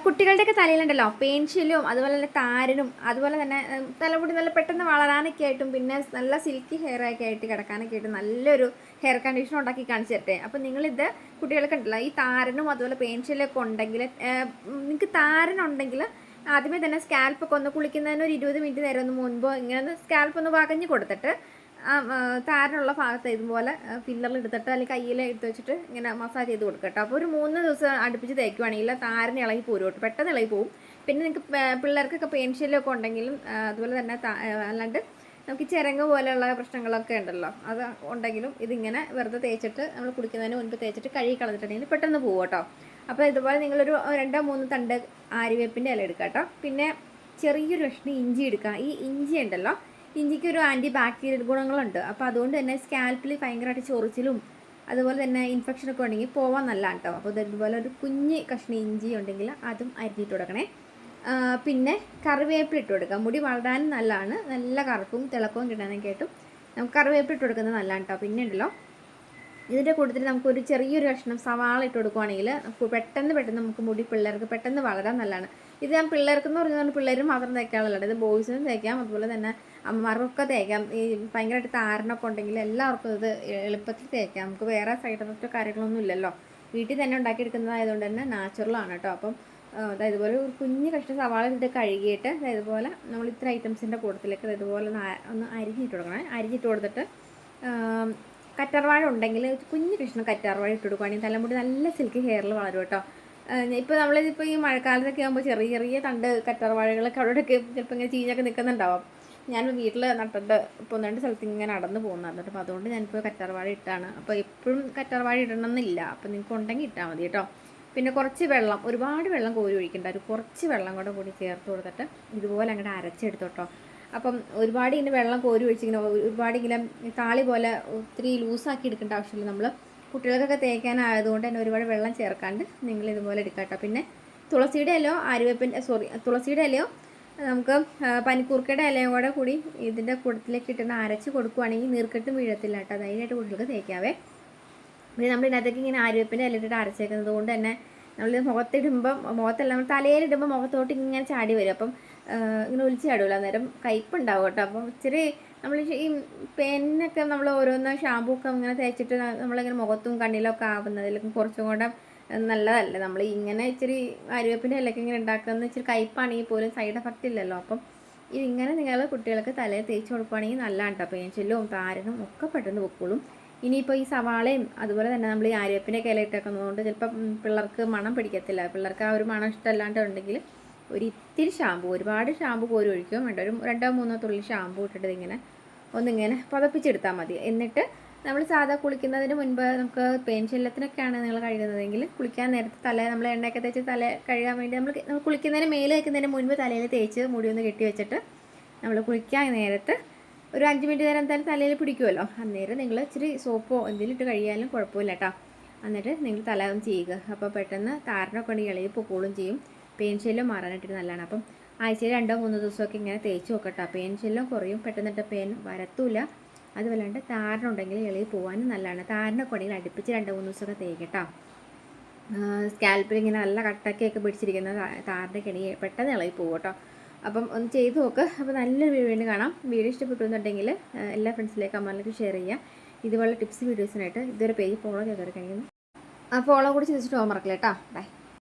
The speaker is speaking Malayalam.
കുട്ടികളുടെയൊക്കെ തലയിലുണ്ടല്ലോ പെൻസിലും അതുപോലെ തന്നെ താരനും അതുപോലെ തന്നെ തലമുടി നല്ല പെട്ടെന്ന് വളരാനൊക്കെ ആയിട്ടും പിന്നെ നല്ല സിൽക്കി ഹെയർ ഒക്കെ ആയിട്ട് കിടക്കാനൊക്കെ ആയിട്ട് നല്ലൊരു ഹെയർ കണ്ടീഷൻ ഉണ്ടാക്കി കാണിച്ചു തരട്ടെ. അപ്പോൾ നിങ്ങളിത് കുട്ടികൾക്ക് ഉണ്ടല്ലോ ഈ താരനും അതുപോലെ പെൻസിലൊക്കെ ഉണ്ടെങ്കിൽ നിങ്ങൾക്ക് താരനുണ്ടെങ്കിൽ ആദ്യമേ തന്നെ സ്കാൽപ്പൊക്കെ ഒന്ന് കുളിക്കുന്നതിന് ഒരു 20 മിനിറ്റ് നേരം ഒന്ന് മുൻപ് ഇങ്ങനെ ഒന്ന് സ്കാൽപ്പ് ഒന്ന് വകഞ്ഞ് കൊടുത്തിട്ട് താരനുള്ള ഭാഗത്ത് ഇതുപോലെ ഫില്ലറിൽ എടുത്തിട്ട് അല്ലെങ്കിൽ കയ്യിൽ എടുത്ത് വെച്ചിട്ട് ഇങ്ങനെ മസാജ് ചെയ്ത് കൊടുക്കുക കേട്ടോ. അപ്പോൾ ഒരു 3 ദിവസം അടുപ്പിച്ച് തേക്കുവാണെങ്കിൽ താരന് ഇളകി പോരും, പെട്ടെന്ന് ഇളകി പോകും. പിന്നെ നിങ്ങൾക്ക് പിള്ളേർക്കൊക്കെ പെൻസിലൊക്കെ ഉണ്ടെങ്കിലും അതുപോലെ തന്നെ അല്ലാണ്ട് നമുക്ക് ചിരങ്ങ് പോലെയുള്ള പ്രശ്നങ്ങളൊക്കെ ഉണ്ടല്ലോ, അത് ഉണ്ടെങ്കിലും ഇതിങ്ങനെ വെറുതെ തേച്ചിട്ട് നമ്മൾ കുടിക്കുന്നതിന് മുൻപ് തേച്ചിട്ട് കഴുകി കളഞ്ഞിട്ടുണ്ടെങ്കിൽ പെട്ടെന്ന് പോകും കേട്ടോ. അപ്പോൾ ഇതുപോലെ നിങ്ങളൊരു 2-3 തണ്ട് ആര്യവേപ്പിൻ്റെ ഇല എടുക്കുക കേട്ടോ. പിന്നെ ചെറിയൊരു കഷ്ണം ഇഞ്ചി എടുക്കുക. ഈ ഇഞ്ചി ഉണ്ടല്ലോ, ഇഞ്ചിക്ക് ഒരു ആൻറ്റി ബാക്ടീരിയൽ ഗുണങ്ങളുണ്ട്. അപ്പോൾ അതുകൊണ്ട് തന്നെ സ്കാൽപ്പിൽ ഭയങ്കരമായിട്ട് ചൊറിച്ചിലും അതുപോലെ തന്നെ ഇൻഫെക്ഷനൊക്കെ ഉണ്ടെങ്കിൽ പോവാൻ നല്ലതാണ് കേട്ടോ. അപ്പോൾ ഇതുപോലെ ഒരു കുഞ്ഞ് കഷ്ണം ഇഞ്ചി ഉണ്ടെങ്കിൽ അതും അരിഞ്ഞിട്ട് കൊടുക്കണേ. പിന്നെ കറിവേപ്പില ഇട്ട് കൊടുക്കാം, മുടി വളരാനും നല്ലതാണ്, നല്ല കറുപ്പും തിളക്കവും കിട്ടാനൊക്കെ ആയിട്ടും നമുക്ക് കറിവേപ്പില ഇട്ട് കൊടുക്കുന്നത് നല്ലതാണ് കേട്ടോ. പിന്നെ ഉണ്ടല്ലോ ഇതിൻ്റെ കൂട്ടത്തിൽ നമുക്കൊരു ചെറിയൊരു കഷ്ണം സവാള ഇട്ട് കൊടുക്കുവാണെങ്കിൽ പെട്ടെന്ന് നമുക്ക് മുടി പിള്ളേർക്ക് പെട്ടെന്ന് വളരാൻ നല്ലതാണ്. ഇത് ഞാൻ പിള്ളേർക്കെന്ന് പറഞ്ഞാൽ പിള്ളേരും മാത്രം തേക്കാനുള്ളത്, ഇത് ബോയ്സിനും തേക്കാം, അതുപോലെ തന്നെ അമ്മമാർക്കൊക്കെ തേക്കാം. ഈ ഭയങ്കരമായിട്ട് താരനൊക്കെ ഉണ്ടെങ്കിൽ എല്ലാവർക്കും ഇത് എളുപ്പത്തിൽ തേക്കാം. നമുക്ക് വേറെ സൈഡ് എഫക്റ്റോ കാര്യങ്ങളൊന്നും ഇല്ലല്ലോ, വീട്ടിൽ തന്നെ ഉണ്ടാക്കിയെടുക്കുന്നതായതുകൊണ്ട് തന്നെ നാച്ചുറലാണ് കേട്ടോ. അപ്പം ഇതുപോലെ ഒരു കുഞ്ഞ് കഷ്ണം സവാള ഇട്ട് കഴുകിയിട്ട് ഇതുപോലെ നമ്മൾ ഇത്ര ഐറ്റംസിൻ്റെ കൂട്ടത്തിലേക്ക് ഇതുപോലെ ഒന്ന് അരിഞ്ഞിട്ട് കൊടുക്കണം. അരിഞ്ഞിട്ട് കൊടുത്തിട്ട് കറ്റാർവാഴ ഉണ്ടെങ്കിൽ കുഞ്ഞ് കഷ്ണം കറ്റാർവാഴ ഇട്ട് കൊടുക്കുകയാണെങ്കിൽ തലമുടി നല്ല സിൽക്കി ഹെയറിൽ വളരും കേട്ടോ. ഇപ്പോൾ നമ്മളിതിപ്പോൾ ഈ മഴക്കാലത്തൊക്കെ ആകുമ്പോൾ ചെറിയ ചെറിയ തണ്ട് കറ്റാർവാഴകളൊക്കെ അവിടെയൊക്കെ ചിലപ്പോൾ ഇങ്ങനെ ചീഞ്ഞൊക്കെ നിൽക്കുന്നുണ്ടാവും. ഞാൻ വീട്ടിൽ നട്ടിട്ട് ഇപ്പോൾ 2 സ്ഥലത്ത് ഇങ്ങനെ നടന്ന് പോകുന്നുണ്ട്. അപ്പോൾ അതുകൊണ്ട് ഞാനിപ്പോൾ കറ്റാർവാഴ ഇട്ടാണ്. അപ്പോൾ എപ്പോഴും കറ്റാർവാഴ ഇടണമെന്നില്ല, അപ്പോൾ നിങ്ങൾക്ക് ഉണ്ടെങ്കിൽ ഇട്ടാൽ മതി കേട്ടോ. പിന്നെ കുറച്ച് വെള്ളം, ഒരുപാട് വെള്ളം കോരി ഒഴിക്കേണ്ട, ഒരു കുറച്ച് വെള്ളം കൂടി ചേർത്ത് കൊടുത്തിട്ട് ഇതുപോലെ അങ്ങോട്ട് അരച്ചെടുത്തോട്ടോ. അപ്പം ഒരുപാട് ഇങ്ങനെ വെള്ളം കോരി ഒഴിച്ചിങ്ങനെ ഒരുപാട് ഇങ്ങനെ താളി പോലെ ഒത്തിരി ലൂസാക്കി എടുക്കേണ്ട ആവശ്യമില്ല. നമ്മൾ കുട്ടികൾക്കൊക്കെ തേക്കാനായതുകൊണ്ട് തന്നെ ഒരുപാട് വെള്ളം ചേർക്കാണ്ട് നിങ്ങൾ ഇതുപോലെ എടുക്കാം കേട്ടോ. പിന്നെ തുളസിയുടെ ഇലയോ തുളസിയുടെ ഇലയോ നമുക്ക് പനിക്കൂർക്കയുടെ ഇലയും കൂടി ഇതിൻ്റെ കൂട്ടത്തിലേക്ക് ഇട്ടിട്ട് അരച്ച് കൊടുക്കുകയാണെങ്കിൽ നീർക്കെട്ടും വീഴത്തില്ല കേട്ടോ. ധൈര്യമായിട്ട് കുട്ടികൾക്ക് തേക്കാവേ. പിന്നെ നമ്മൾ ഇതിനകത്തേക്ക് ഇങ്ങനെ ആര്യവേപ്പിൻ്റെ ഇല ഇട്ടിട്ട് അരച്ചേക്കുന്നത് കൊണ്ട് തന്നെ നമ്മൾ മുഖത്തിടുമ്പം മുഖത്തല്ല നമ്മൾ തലയിലിടുമ്പോൾ മുഖത്തോട്ട് ഇങ്ങനെ ചാടി വരും. അപ്പം ഇങ്ങനെ ഒലിച്ച് ചാടുമല്ലോ, അന്നേരം കയ്പ്പുണ്ടാവും കേട്ടോ. അപ്പം ഇച്ചിരി നമ്മൾ ഈ പെന്നൊക്കെ നമ്മൾ ഓരോന്ന് ഷാമ്പൂ ഒക്കെ ഇങ്ങനെ തേച്ചിട്ട് നമ്മളിങ്ങനെ മുഖത്തും കണ്ണിലൊക്കെ ആവുന്നതിലൊക്കെ കുറച്ചും കൂടെ നല്ലതല്ലേ. നമ്മൾ ഇങ്ങനെ ഇച്ചിരി ആര്യവേപ്പിൻ്റെ ഇലയൊക്കെ ഇങ്ങനെ ഉണ്ടാക്കുന്ന ഇച്ചിരി കയ്പ്പാണെങ്കിൽ പോലും സൈഡ് എഫക്റ്റ് ഇല്ലല്ലോ. അപ്പം ഇതിങ്ങനെ നിങ്ങൾ കുട്ടികൾക്ക് തലയിൽ തേച്ച് കൊടുക്കുകയാണെങ്കിൽ നല്ലതാണ് കേട്ടോ. പെൻസിലും താരനും ഒക്കെ പെട്ടെന്ന് പൊക്കോളും. ഇനിയിപ്പോൾ ഈ സവാളയും അതുപോലെ തന്നെ നമ്മൾ ഈ ആര്യവേപ്പിൻ്റെ ഇല ഇട്ടേക്കുന്നതുകൊണ്ട് ചിലപ്പോൾ പിള്ളേർക്ക് മണം പിടിക്കത്തില്ല. പിള്ളേർക്ക് ആ ഒരു മണം ഇഷ്ടമല്ലാണ്ട് ഉണ്ടെങ്കിൽ ഒരു ഇത്തിരി ഷാമ്പൂ, ഒരുപാട് ഷാമ്പൂ കോരി ഒഴിക്കുകയും വേണ്ട, ഒരു 2-3 തുള്ളി ഷാമ്പൂ ഇട്ടിട്ട് ഇങ്ങനെ ഒന്നിങ്ങനെ പതപ്പിച്ചെടുത്താൽ മതി. എന്നിട്ട് നമ്മൾ സാധാ കുളിക്കുന്നതിന് മുൻപ് നമുക്ക് പെൻസിലത്തിനൊക്കെയാണ് നിങ്ങൾ കഴുകുന്നതെങ്കിൽ കുളിക്കാൻ നേരത്തെ നമ്മൾ എണ്ണയൊക്കെ തേച്ച് തല കഴുകാൻ വേണ്ടി നമ്മൾ കുളിക്കുന്നതിന് മേല് വയ്ക്കുന്നതിന് മുൻപ് തലയിൽ തേച്ച് മുടി ഒന്ന് കെട്ടി വെച്ചിട്ട് നമ്മൾ കുളിക്കാൻ നേരത്ത് ഒരു 5 മിനിറ്റ് നേരം എന്തായാലും തലയിൽ പിടിക്കുമല്ലോ, അന്നേരം നിങ്ങൾ ഇച്ചിരി സോപ്പോ എന്തെങ്കിലും ഇട്ട് കഴിയാലും കുഴപ്പമില്ല കേട്ടോ. എന്നിട്ട് നിങ്ങൾ തല ഒന്ന് ചെയ്യുക. അപ്പോൾ പെട്ടെന്ന് താരനൊക്കെ ഉണ്ടെങ്കിൽ ഇളകി പൊക്കോളും ചെയ്യും. പെയിൻഷെല്ലും മാറാനായിട്ട് നല്ലതാണ്. അപ്പം ആഴ്ചയിൽ 2-3 ദിവസമൊക്കെ ഇങ്ങനെ തേച്ച് നോക്കട്ടോ. പെയിൻഷെല്ലും കുറയും, പെട്ടെന്നിട്ട് പെയിൻ വരത്തൂല. അതുപോലാണ്ട് താരനുണ്ടെങ്കിൽ ഇളകി പോകാനും നല്ലതാണ്. താരനൊക്കെ ഉണ്ടെങ്കിൽ അടുപ്പിച്ച് 2-3 ദിവസമൊക്കെ തേക്കട്ടോ. സ്കാൽപ്പിൽ ഇങ്ങനെ നല്ല കട്ടക്കൊക്കെ പിടിച്ചിരിക്കുന്ന താരൻ്റെ കെണി പെട്ടെന്ന് ഇളകി പോകും കേട്ടോ. അപ്പം ഒന്ന് ചെയ്ത് നോക്ക്. അപ്പോൾ നല്ലൊരു വീഡിയോ കാണാം. വീഡിയോ ഇഷ്ടപ്പെട്ടു എന്നുണ്ടെങ്കിൽ എല്ലാ ഫ്രണ്ട്സിലേക്ക് അമ്മയിലേക്ക് ഷെയർ ചെയ്യുക. ഇതുപോലെ ടിപ്സ് വീഡിയോസിനായിട്ട് ഇതുവരെ പേജ് ഫോളോ ചെയ്തവരെ കഴിയുന്നു. ആ ഫോളോ കൂടി ചെയ്തിട്ട് പോകാൻ മറക്കില്ല കേട്ടോ. ബൈ.